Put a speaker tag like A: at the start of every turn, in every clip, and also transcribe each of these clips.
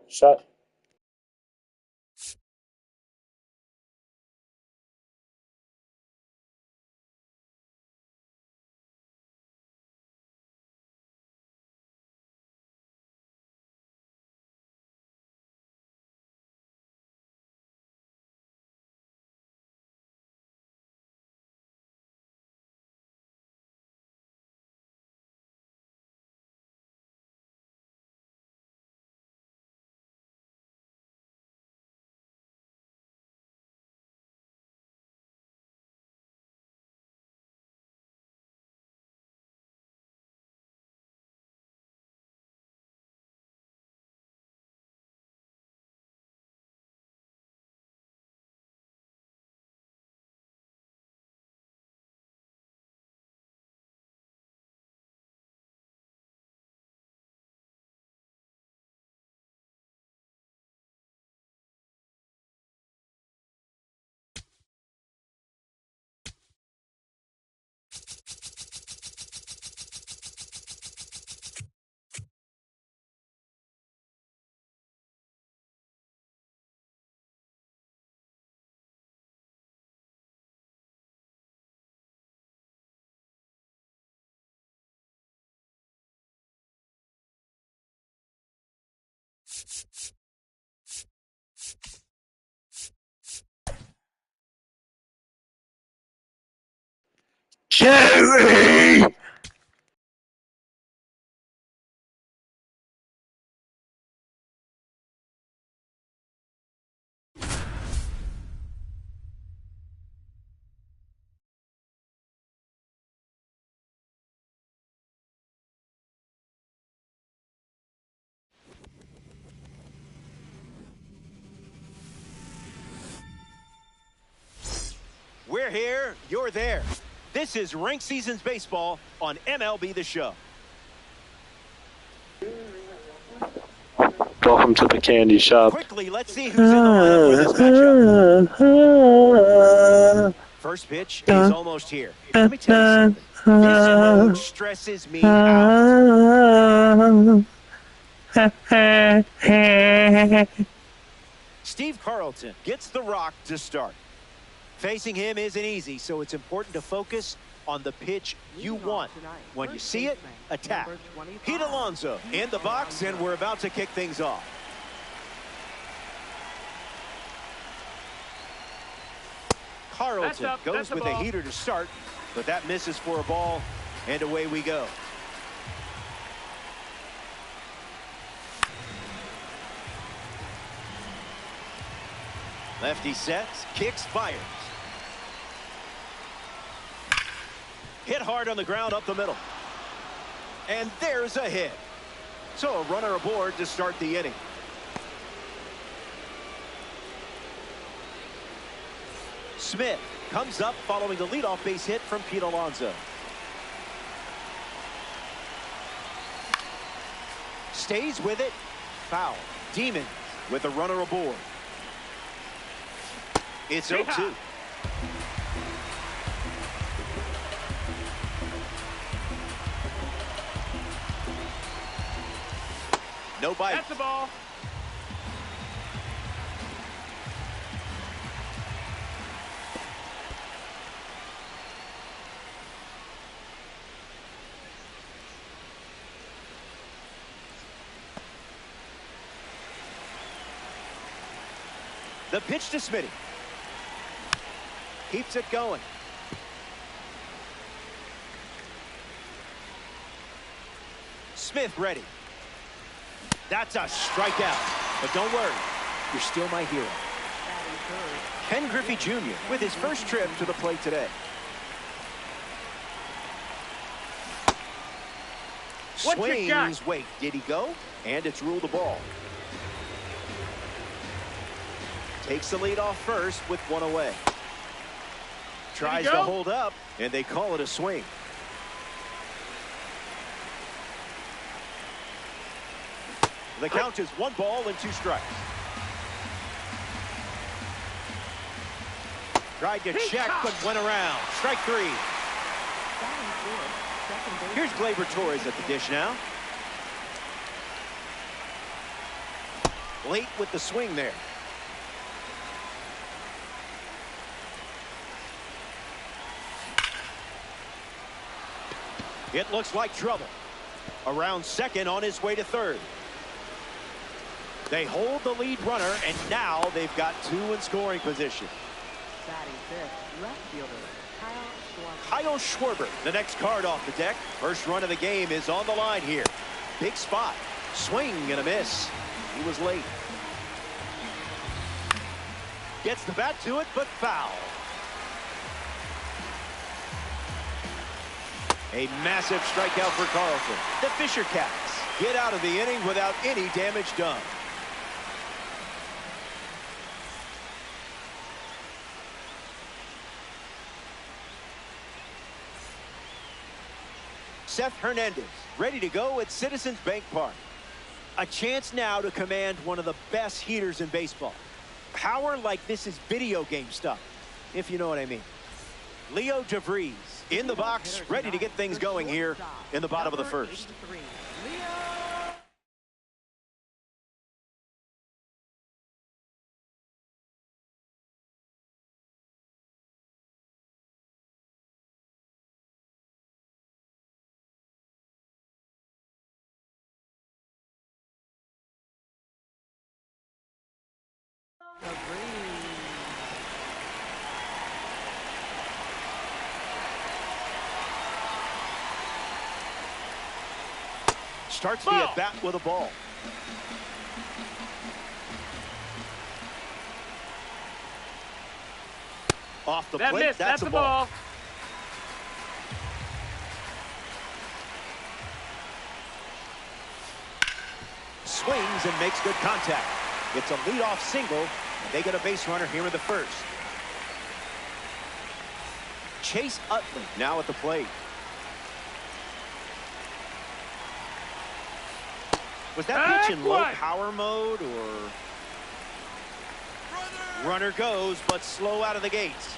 A: Shot. Jerry!
B: We're here, you're there. This is Rank Seasons Baseball on MLB The Show.
A: Welcome to the candy shop.
B: Quickly, let's see who's in the lineup for this matchup. First pitch is almost here. Let me tell you something. This mode stresses me out. Steve Carlton gets the rock to start. Facing him isn't easy, so it's important to focus on the pitch you want. When you see it, attack. Pete Alonso in the box, and we're about to kick things off. Carlton goes with a heater to start, but that misses for a ball, and away we go. Lefty sets, kicks, fires. Hit hard on the ground up the middle. And there's a hit. So a runner aboard to start the inning. Smith comes up following the leadoff base hit from Pete Alonso. Stays with it. Foul. Demons with a runner aboard. It's 0-2. No bite. That's the ball. The pitch to Smitty. Keeps it going. Smith ready. That's a strikeout. But don't worry, you're still my hero. Ken Griffey Jr. with his first trip to the plate today. Swings, wait, did he go? And it's ruled a ball. Takes the lead off first with one away. Tries to hold up, and they call it a swing. The count is 1 ball and 2 strikes. Tried to check, but went around. Strike 3. Here's Gleyber Torres at the dish now. Late with the swing there. It looks like trouble. Around second on his way to third. They hold the lead runner, and now they've got two in scoring position.
A: Batting fifth, left fielder,
B: Kyle Schwarber, the next card off the deck. First run of the game is on the line here. Big spot. Swing and a miss. He was late. Gets the bat to it, but foul. A massive strikeout for Carlson. The Fisher Cats get out of the inning without any damage done. Seth Hernandez ready to go at Citizens Bank Park. A chance now to command one of the best heaters in baseball. Power like this is video game stuff, if you know what I mean. Leo DeVries in the box, ready to get things going here in the bottom of the first. Starts the at-bat with a ball. Off the plate, that's a ball. Swings and makes good contact. It's a leadoff single, and they get a base runner here in the first. Chase Utley now at the plate. Was that pitch in low power mode, or? Runner goes, but slow out of the gates.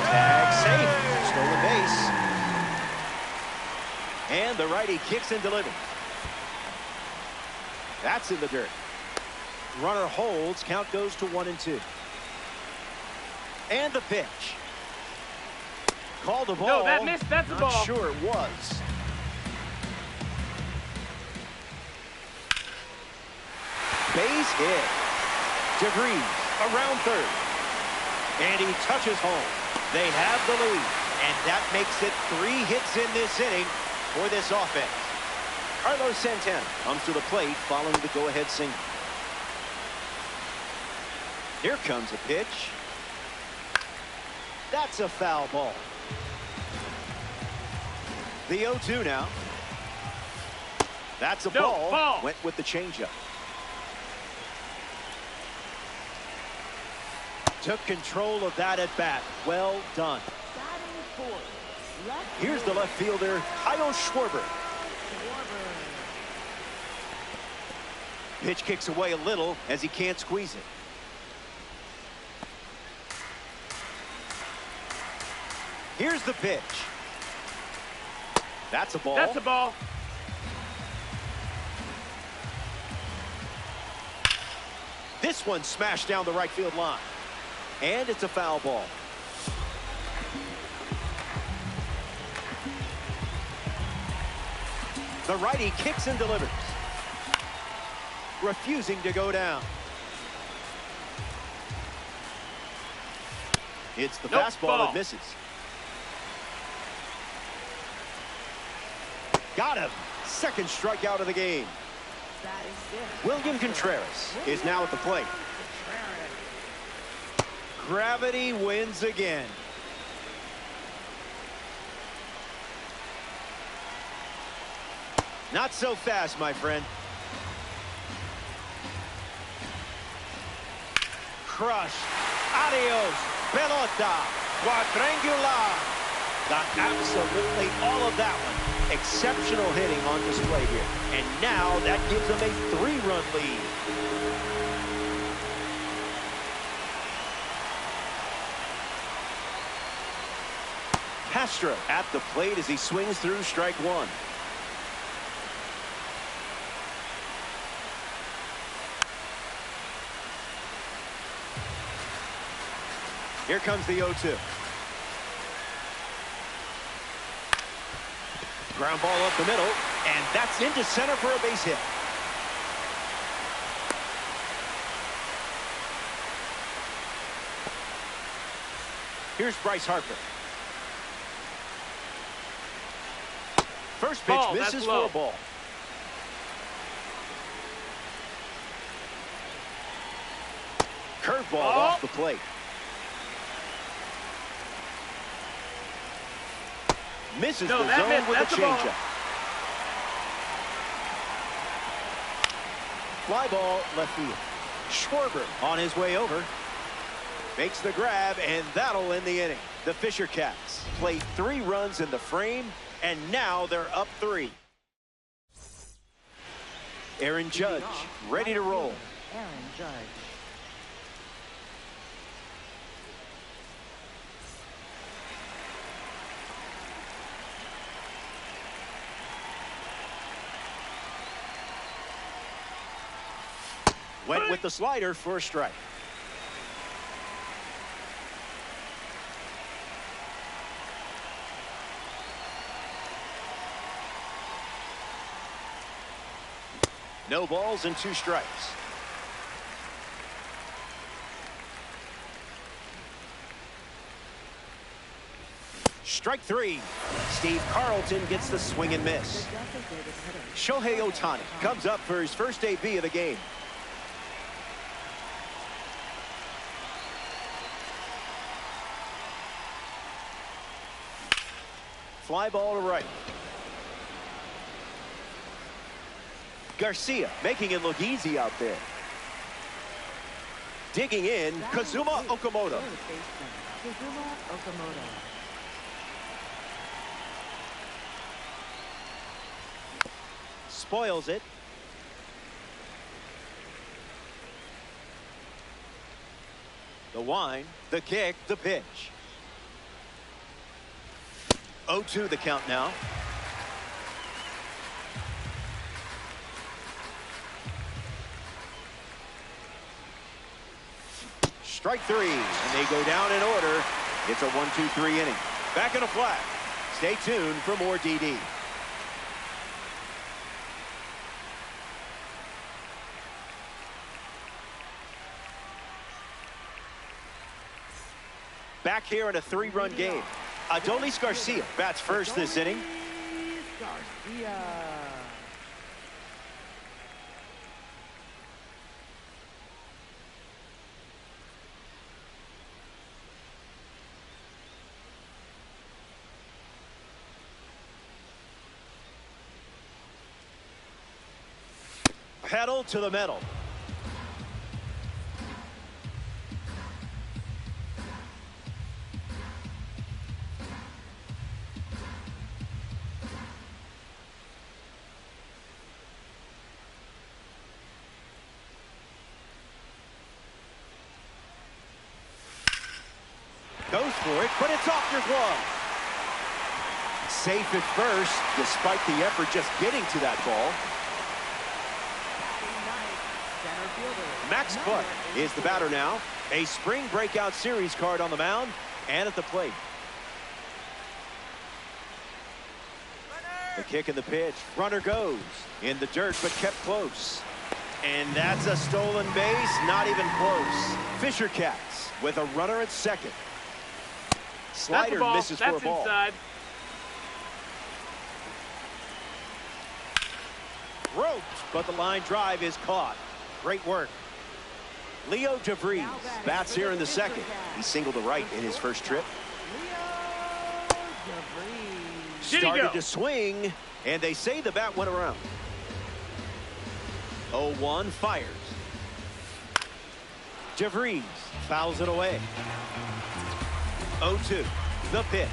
B: Tag safe. Stolen base. And the righty kicks and delivers. That's in the dirt. Runner holds. Count goes to 1-2. And the pitch. Called the ball.
C: No, that missed. That's the ball.
B: Not sure it was. Base hit. DeVries around third. And he touches home. They have the lead. And that makes it 3 hits in this inning for this offense. Carlos Santana comes to the plate following the go-ahead single. Here comes a pitch. That's a foul ball. The 0-2 now. That's a ball. Went with the changeup. Took control of that at bat. Well done. Here's the left fielder, Kyle Schwarber. Pitch kicks away a little as he can't squeeze it. Here's the pitch. That's a ball.
C: That's a ball.
B: This one smashed down the right field line. And it's a foul ball. The righty kicks and delivers. Refusing to go down. It's the fastball that misses. Got him. Second strikeout of the game. William Contreras is now at the plate. Gravity wins again. Not so fast, my friend. Crushed. Adios. Pelota. Quadrangular. Got absolutely all of that one. Exceptional hitting on display here. And now that gives them a 3-run lead. Castro at the plate as he swings through strike one. Here comes the 0-2. Ground ball up the middle, and that's into center for a base hit. Here's Bryce Harper. First pitch misses for a ball. Curveball off the plate. Misses the zone with a changeup. Fly ball left field. Schwarber on his way over. Makes the grab, and that'll end the inning. The Fisher Cats played 3 runs in the frame, and now they're up 3. Aaron Judge ready to roll.
A: Aaron Judge.
B: Went with the slider for a strike. No balls and 2 strikes. Strike 3. Steve Carlton gets the swing and miss. Shohei Ohtani comes up for his first AB of the game. Fly ball to right. Garcia making it look easy out there. Digging in, Kazuma Okamoto.
A: Kazuma Okamoto.
B: Spoils it. The wind, the kick, the pitch. 0-2 the count now. Strike 3, and they go down in order. It's a 1-2-3 inning. Back in a flat. Stay tuned for more DD. Back here in a 3-run game. Adolis Garcia bats first this inning.
A: Garcia.
B: Pedal to the metal. Goes for it, but it's off your glove. Safe at first, despite the effort just getting to that ball. Max Clark is the batter now. A spring breakout series card on the mound and at the plate. The kick and the pitch. Runner goes in the dirt, but kept close. And that's a stolen base, not even close. Fisher Cats with a runner at second. Slider misses for a ball.
C: Inside.
B: Roped, but the line drive is caught. Great work. Leo DeVries bats here in the second. He singled to right in his first trip. Started to swing, and they say the bat went around. 0-1 fires. DeVries fouls it away. 0-2 the pitch.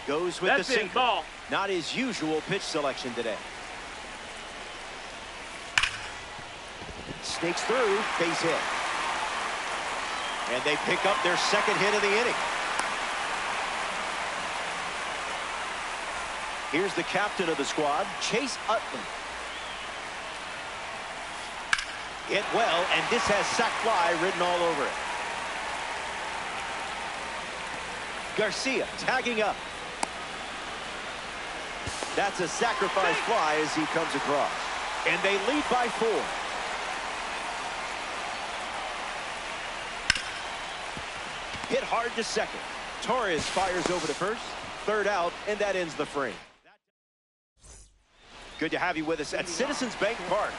B: Goes with the sinker.
C: Ball.
B: Not his usual pitch selection today. Snakes through, base hit. And they pick up their second hit of the inning. Here's the captain of the squad, Chase Utley. Hit well, and this has sac fly written all over it. Garcia tagging up. That's a sacrifice fly as he comes across. And they lead by 4. Hit hard to second. Torres fires over to first. Third out, and that ends the frame. Good to have you with us at Citizens Bank Park.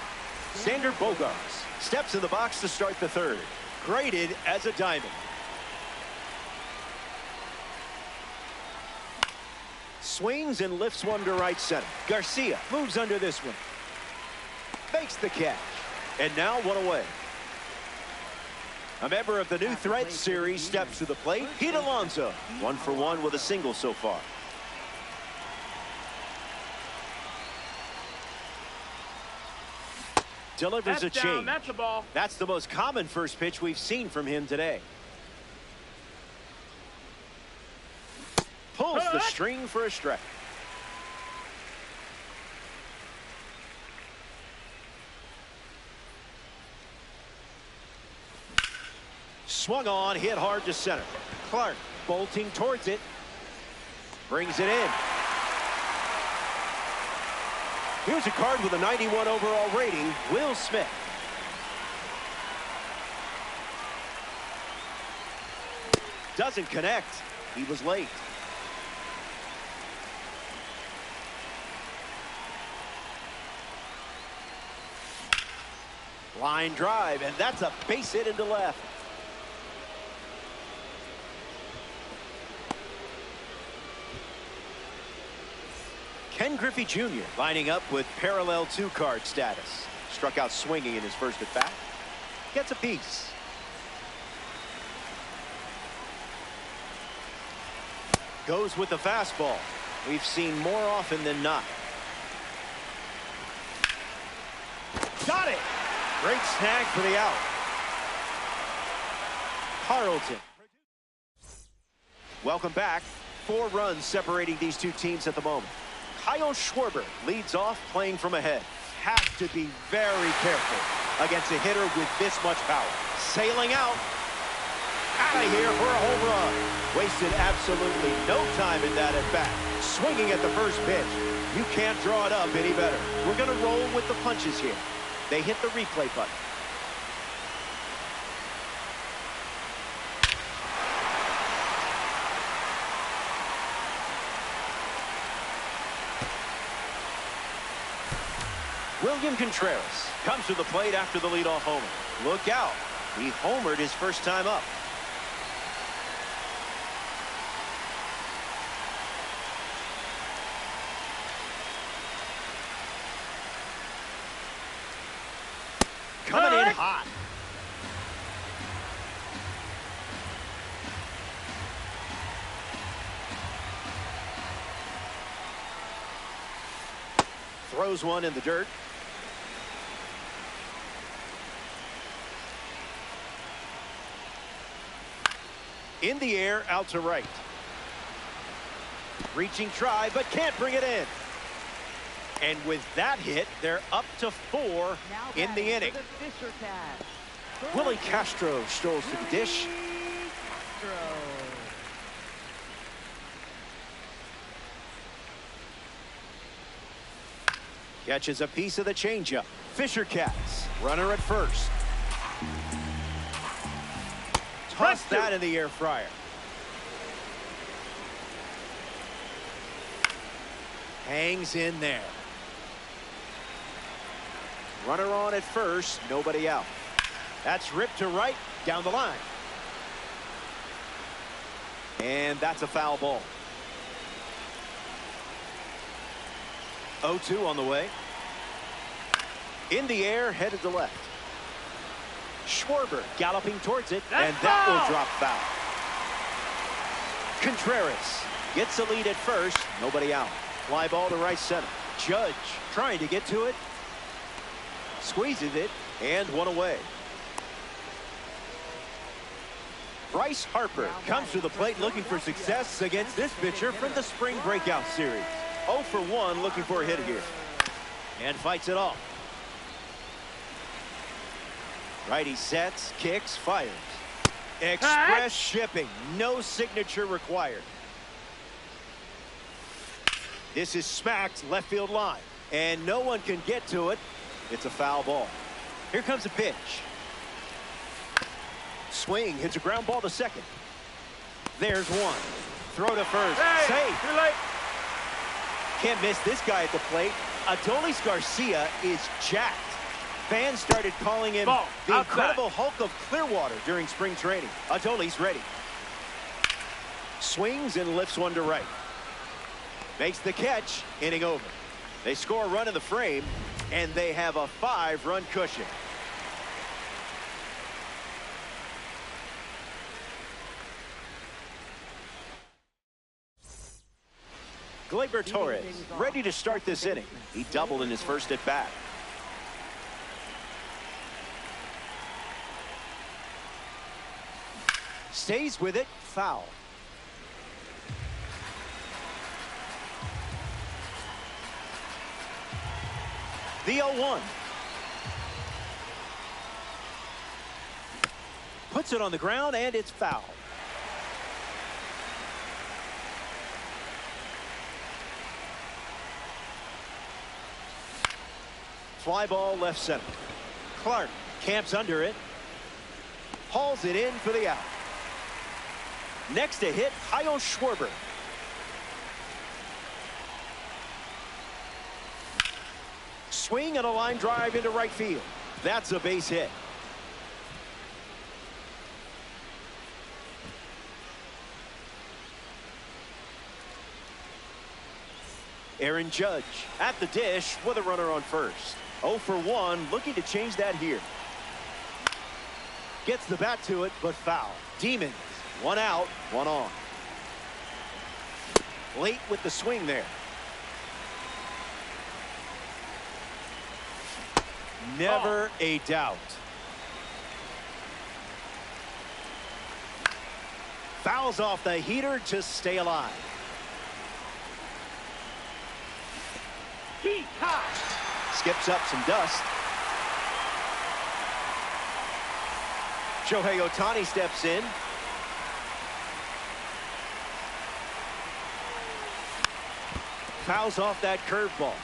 B: Sander Bogarts steps in the box to start the third. Graded as a diamond. Swings and lifts one to right center. Garcia moves under this one. Makes the catch. And now one away. A member of the new threat series steps to the plate. Pete Alonso, 1 for 1 with a single so far. Delivers a change.
C: That's a ball.
B: That's the most common first pitch we've seen from him today. Pulls the string for a strike. Swung on, hit hard to center. Clark bolting towards it. Brings it in. Here's a card with a 91 overall rating, Will Smith. Doesn't connect. He was late. Line drive, and that's a base hit into left. Ken Griffey Jr. lining up with parallel 2-card status. Struck out swinging in his first at bat. Gets a piece. Goes with the fastball. We've seen more often than not. Got it! Great snag for the out. Carlton. Welcome back. 4 runs separating these two teams at the moment. Kyle Schwarber leads off playing from ahead. Have to be very careful against a hitter with this much power. Sailing out. Out of here for a home run. Wasted absolutely no time in that at bat. Swinging at the first pitch. You can't draw it up any better. We're going to roll with the punches here. They hit the replay button. William Contreras comes to the plate after the leadoff homer. Look out. He homered his first time up. Coming in hot. Throws one in the dirt. In the air, out to right. Reaching try, but can't bring it in. And with that hit, they're up to 4 in the inning. Willie Castro strolls to the dish. Catches a piece of the changeup. Fisher Cats, runner at first. Toss that in the air fryer. Hangs in there. Runner on at first, nobody out. That's ripped to right, down the line. And that's a foul ball. 0-2 on the way. In the air, headed to left. Schwarber galloping towards it, and that will drop foul. Contreras gets a lead at first, nobody out. Fly ball to right center. Judge trying to get to it. Squeezes it, and one away. Bryce Harper comes to the plate looking for success against this pitcher from the spring breakout series. 0 for 1 looking for a hit here. And fights it off. Righty sets, kicks, fires. Express shipping, no signature required. This is smacked left field line, and no one can get to it. It's a foul ball. Here comes a pitch. Swing, hits a ground ball to second. There's one. Throw to first. Safe.
C: Too late.
B: Can't miss this guy at the plate. Adolis Garcia is jacked. Fans started calling him the Incredible Hulk of Clearwater during spring training. Adolis ready. Swings and lifts one to right. Makes the catch, inning over. They score a run in the frame, and they have a 5-run cushion. Gleyber Torres ready to start this inning. He doubled in his first at bat. Stays with it, foul. The 0-1. Puts it on the ground, and it's foul. Fly ball left center. Clark camps under it. Hauls it in for the out. Next to hit, Kyle Schwarber. Swing and a line drive into right field. That's a base hit. Aaron Judge at the dish with a runner on first. 0 for 1, looking to change that here. Gets the bat to it, but foul. Demons, 1 out, 1 on. Late with the swing there. Never a doubt. Fouls off the heater to stay alive. Skips up some dust. Shohei Ohtani steps in. Fouls off that curveball.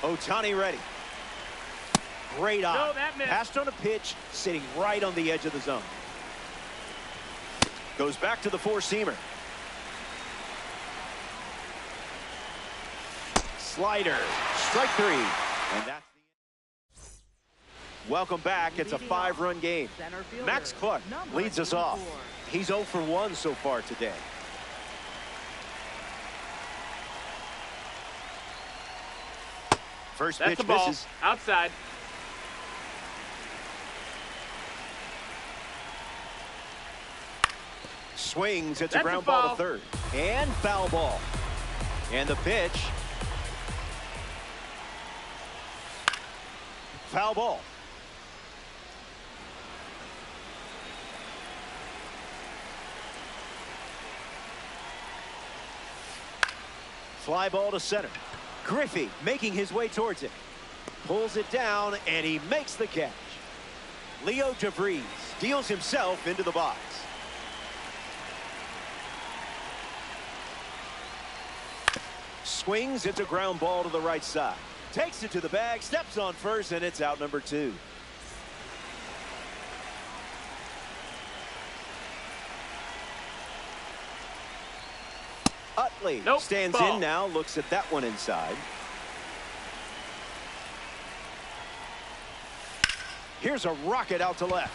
B: Ohtani ready. Great eye.
C: No, that missed.
B: Passed on a pitch, sitting right on the edge of the zone. Goes back to the four-seamer. Slider. Strike 3. And that's the end. Welcome back. It's a 5-run game. Max Clark leads us off. He's 0 for 1 so far today. First
C: That's
B: pitch
C: the ball.
B: misses.
C: Outside.
B: Swings. It's a
C: That's
B: ground
C: a
B: ball
C: foul.
B: to third. And foul ball. And the pitch. Foul ball. Fly ball to center. Griffey making his way towards it. Pulls it down, and he makes the catch. Leo DeVries deals himself into the box. Swings. It's a ground ball to the right side. Takes it to the bag, steps on first, and it's out number 2. Utley stands in now, looks at that one inside. Here's a rocket out to left.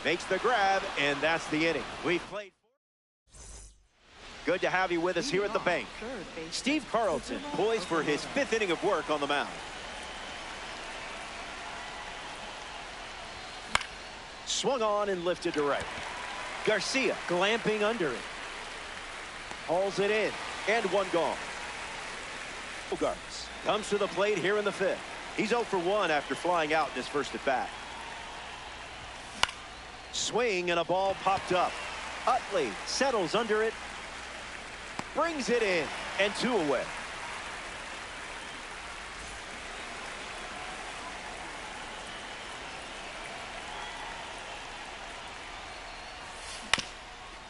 B: Makes the grab, and that's the inning. We've played. Good to have you with us here at the bank. Steve Carlton poised for his 5th inning of work on the mound. Swung on and lifted to right. Garcia glamping under it. Hauls it in, and 1 gone. Bogarts comes to the plate here in the 5th. He's 0 for 1 after flying out in his first at bat. Swing, and a ball popped up. Utley settles under it. Brings it in, and 2 away.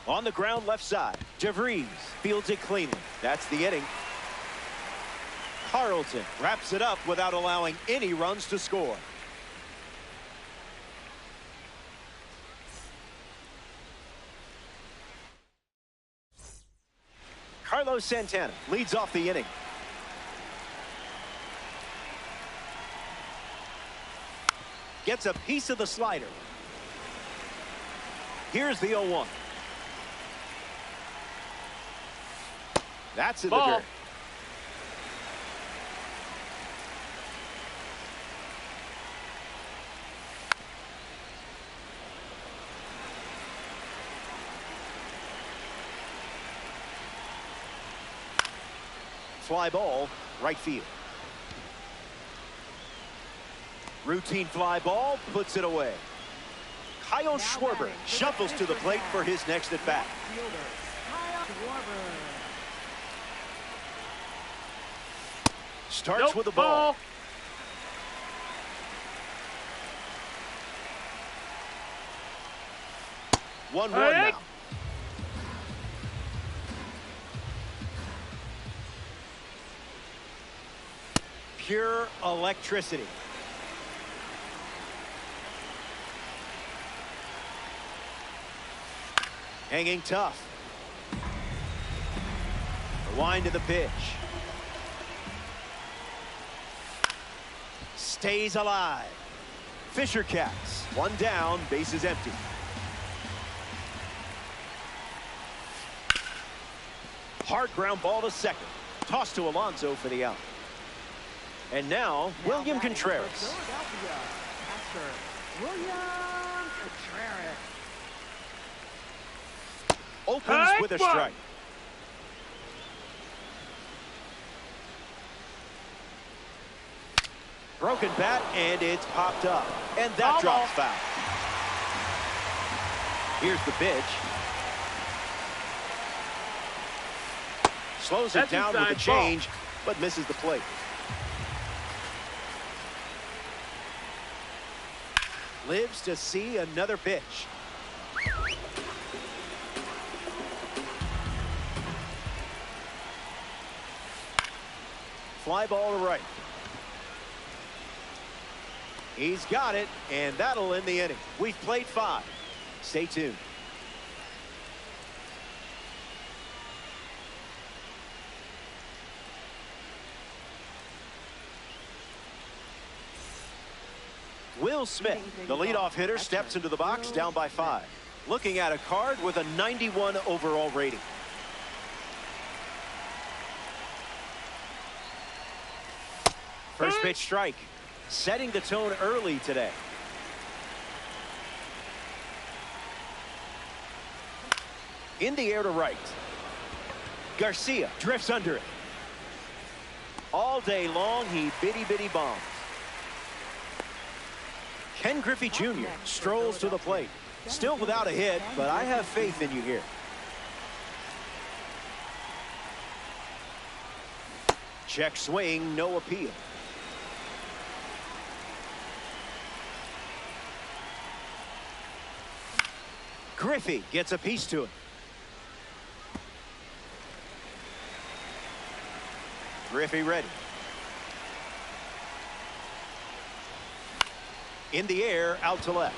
B: On the ground left side, DeVries fields it cleanly. That's the inning. Carlton wraps it up without allowing any runs to score. Carlos Santana leads off the inning. Gets a piece of the slider. Here's the 0-1. That's in the dirt. Fly ball, right field. Routine fly ball, puts it away. Kyle Schwarber shuffles to the plate for his next at bat. Starts with the ball. One now. Pure electricity. Hanging tough. The wind of the pitch. Stays alive. Fisher Cats. One down, base is empty. Hard ground ball to second. Toss to Alonso for the out. And now William Contreras. Opens with a strike. Broken bat, and it's popped up. And that drops foul. Here's the pitch. Slows it down with a change, but misses the plate. Lives to see another pitch. Fly ball to right. He's got it, and that'll end the inning. We've played 5. Stay tuned. Will Smith, the leadoff hitter, steps into the box down by 5. Looking at a card with a 91 overall rating. First pitch strike. Setting the tone early today. In the air to right. Garcia drifts under it. All day long, he bitty bombs. Ken Griffey Jr. strolls to the plate. Still without a hit, but I have faith in you here. Check swing, no appeal. Griffey gets a piece to it. Griffey ready. In the air, out to left.